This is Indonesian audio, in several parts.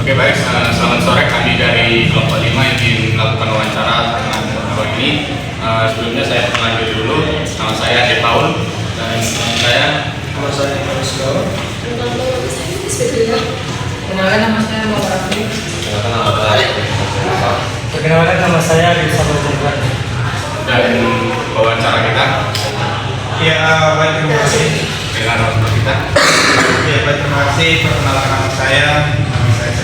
Oke baik, selamat sore. Kami dari kelompok 5 ingin melakukan wawancara dengan Bapak ini. Sebelumnya saya perkenalkan dulu, nama saya De Paul dan nama saya Rizko. Perkenalkan nama saya Muhammad Rafi. Perkenalkan nama saya Rizal Berjuang. Dan wawancara kita. Ya, baik, terima kasih. Dengan narasumber kita. Ya, baik, terima kasih. Perkenalkan nama saya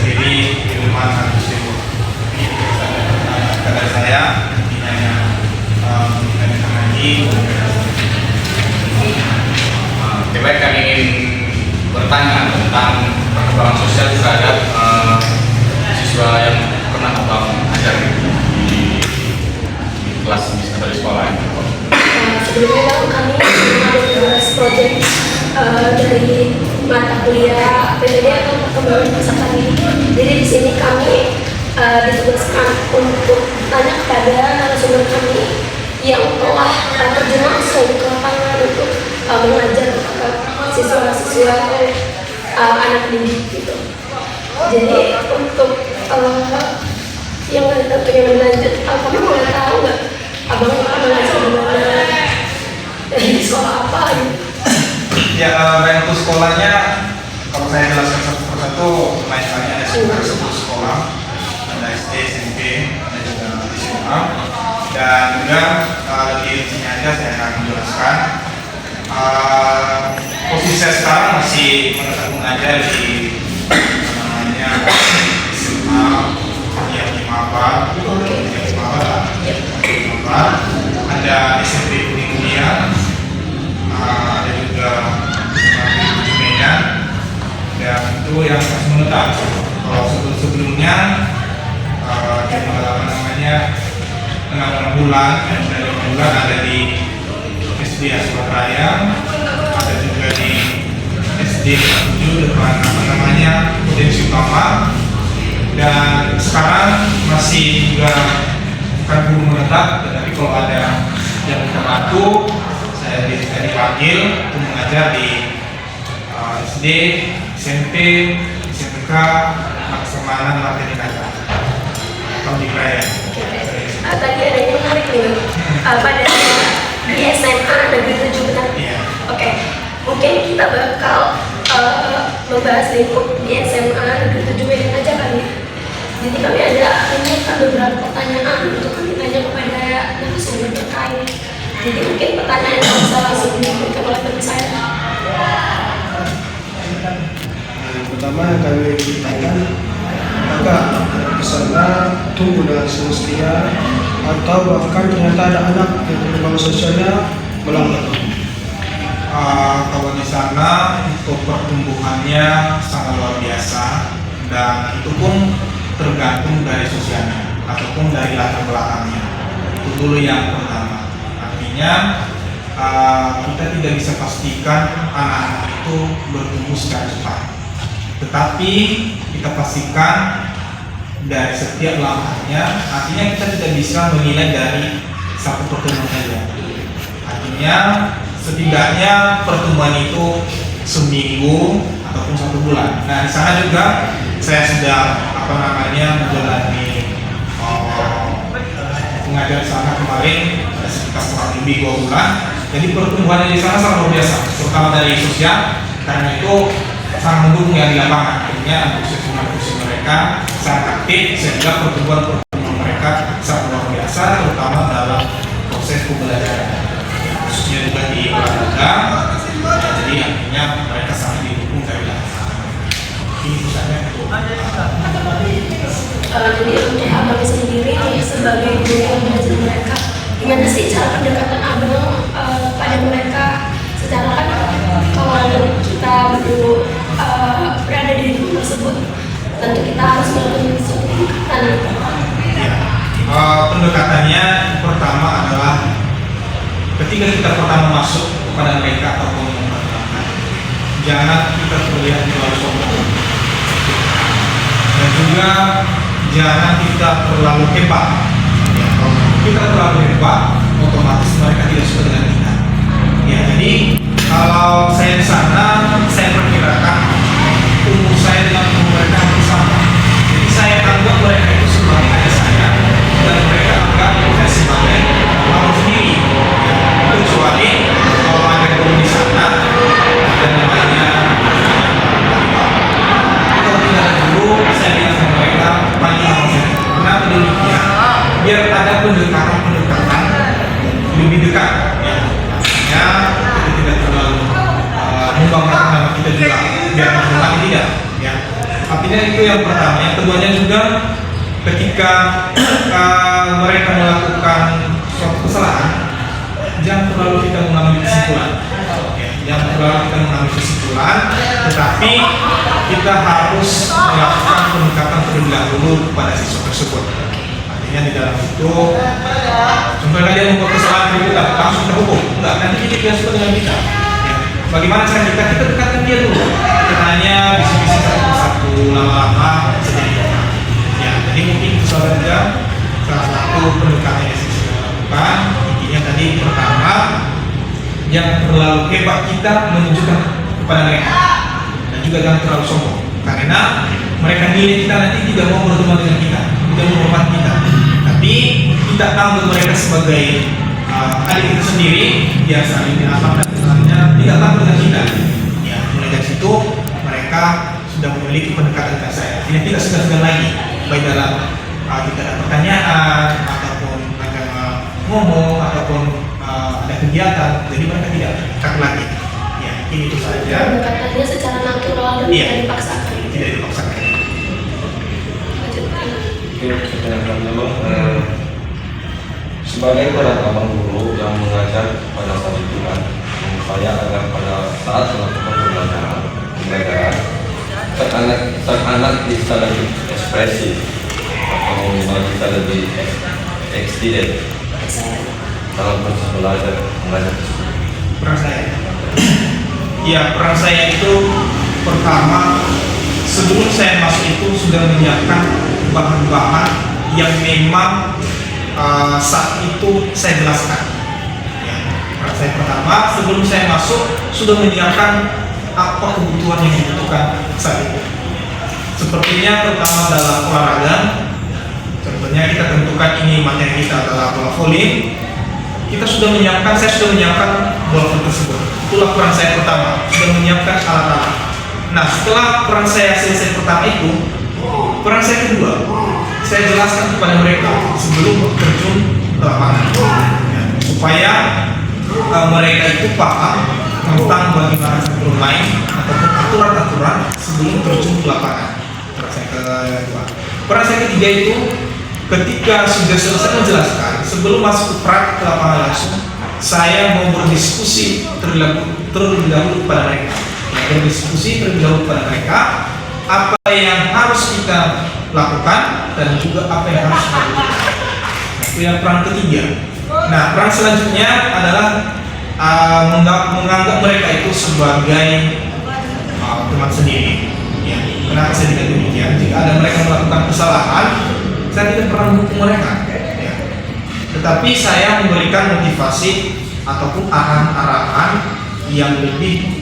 sendiri Ilman Agustin. Kata saya intinya lagi. Oke baik, kami ingin bertanya tentang perkembangan sosial terhadap siswa yang pernah abang ajar di kelas atau di sekolah ini. Sebelumnya kami ada tugas proyek dari mata kuliah PTD atau perkembangan masa kami. Jadi di sini kami ditugaskan untuk tanya kepada narasumber kami yang telah terjun langsung ke lapangan untuk mengajar siswa-siswa atau anak didik gitu. Jadi untuk yang pengen lanjut, kami boleh tahu nggak abang mengajar di mana, di sekolah apa gitu? Ya, baik, untuk sekolahnya kalau saya jelaskan satu persatu, banyak ada sekitar 10 sekolah, ada SD, SMP, ada juga SMA, dan juga di sini aja saya akan menjelaskan. Posisi saya sekarang masih mengajar di namanya SMA yang di Maba, ada SMP Kuning Mulia, ada juga Medan, dan itu yang masih menetap. Kalau sebelumnya cuma namanya 6 bulan, dan dari 6 bulan ada di SD Aswatraya, ada juga di SD 7 depan Potensi Utama, dan sekarang masih juga bukan guru menetap, tetapi kalau ada yang kita bantu, saya dipanggil untuk mengajar di SD, SMP, SMK, Laksamana, Martini Kata, atau di Raya. Tadi ada yang menarik nih, pada di SMA Negeri 7 benar? Iya. Oke, mungkin kita bakal membahas lingkup di SMA Negeri 7 Medan aja kali ya. Jadi kami ada beberapa pertanyaan untuk kami tanya kepada narasumber terkait. Jadi mungkin pertanyaan yang bisa langsung diberikan oleh teman saya. Yang pertama yang kami tanyakan, apakah di sana tumbuh dengan semestinya atau bahkan ternyata ada anak yang perkembangan sosialnya melambat? Kalau di sana untuk pertumbuhannya sangat luar biasa, dan itu pun tergantung dari sosialnya ataupun dari latar belakangnya. Itu dulu yang pertama. Artinya kita tidak bisa pastikan anak-anak itu bertumbuh secara cepat, tetapi kita pastikan dari setiap langkahnya. Artinya kita tidak bisa menilai dari satu pertemuan saja. Artinya setidaknya pertemuan itu seminggu ataupun 1 bulan. Nah, di sana juga saya sudah menjalani pengajar sana kemarin ada sekitar kurang lebih 2 bulan. Jadi pertumbuhannya di sana sangat luar biasa, terutama dari sosial, karena itu sangat mendukung yang di lapangan. Akhirnya antusiasme mereka sangat aktif, sehingga pertumbuhan mereka sangat luar biasa, terutama dalam proses pembelajaran, khususnya juga di olahraga. Jadi artinya mereka sangat didukung dari lapangan. Ini pusatnya itu. Jadi untuk abang sendiri sebagai guru yang mengajar mereka, gimana sih cara pendekatan abang pada mereka? Secara kan kalau kita baru berada di lingkungan tersebut, tentu kita harus melakukan suatu pendekatan. Pendekatannya pertama adalah ketika kita pertama masuk kepada mereka ataupun memperkenalkan, jangan kita terlihat terlalu sombong, dan juga jangan kita terlalu hebat. Ya, kalau kita terlalu hebat, otomatis mereka tidak suka dengan kita. Ya, jadi kalau saya di sana, saya perkirakan umur saya dengan umur mereka hampir sama. lebih dekat. Ya. Artinya kita tidak terlalu membanggakan nama kita juga biar mengulangi tidak. Ya. Artinya itu yang pertama. Yang keduanya juga ketika mereka melakukan suatu kesalahan, jangan terlalu kita mengambil kesimpulan. Ya, jangan terlalu kita mengambil kesimpulan, tetapi kita harus melakukan pendekatan terlebih dahulu kepada siswa tersebut. Artinya di dalam itu, contohnya dia membuat kesalahan kita langsung terhukum. Enggak, nanti dia suka dengan kita. Ya. Bagaimana cara kita dekatkan dia dulu. Kita tanya bisik-bisik satu persatu, lama-lama sedikit. Ya, jadi mungkin itu salah satu pendekatan yang saya lakukan. Intinya tadi pertama, jangan terlalu hebat kita menunjukkan kepada mereka, dan juga jangan terlalu sombong, karena mereka nilai kita nanti tidak mau berteman dengan kita, tidak mau menghormati kita. Tapi kita ambil mereka sebagai adik kita sendiri, dia saling diamalkan dengannya, tidak takut dengan kita. Ya, mulai dari situ mereka sudah memiliki pendekatan dengan saya. Ini tidak segan-segan lagi, baik dalam kita ada pertanyaan ataupun mereka ngomong ataupun ada kegiatan, jadi mereka tidak takut lagi. Ya, ini itu saja. Pendekatannya secara natural dan Iya. tidak dipaksakan. Tidak dipaksakan. Lanjutkan. Oke, saya akan dulu. Sebagai peran abang guru yang mengajar pada saat itu supaya agar pada saat melakukan pembelajaran sang anak bisa lebih ekspresif atau minimal bisa lebih extended dalam proses mengajar tersebut. Peran saya, ya peran saya itu pertama, sebelum saya masuk itu sudah menyiapkan bahan-bahan yang memang saat itu saya jelaskan. Ya, peran saya pertama, sebelum saya masuk sudah menyiapkan apa kebutuhan yang dibutuhkan saat itu. Sepertinya pertama dalam olahraga, contohnya kita tentukan ini materi kita adalah bola voli. Kita sudah menyiapkan, saya sudah menyiapkan bola voli tersebut. Itulah peran saya pertama, sudah menyiapkan alat-alat. Nah, setelah peran saya selesai pertama itu, peran saya kedua, saya jelaskan kepada mereka sebelum terjun ke lapangan, ya, supaya mereka itu paham tentang bagaimana bermain ataupun aturan-aturan sebelum terjun ke lapangan. Peran saya kedua. Peran saya ketiga itu ketika sudah selesai menjelaskan, sebelum masuk ke praktik ke lapangan langsung, saya mau berdiskusi terlebih dahulu kepada mereka. Ya, berdiskusi terlebih dahulu kepada mereka apa yang harus kita lakukan dan juga apa yang harus kita lakukan. Nah, itu yang peran ketiga. Nah, peran selanjutnya adalah menganggap mereka itu sebagai teman sendiri. Ya, kenapa saya tidak demikian? Jika ada mereka melakukan kesalahan, saya tidak pernah menghukum mereka. Ya. Tetapi saya memberikan motivasi ataupun arahan-arahan yang lebih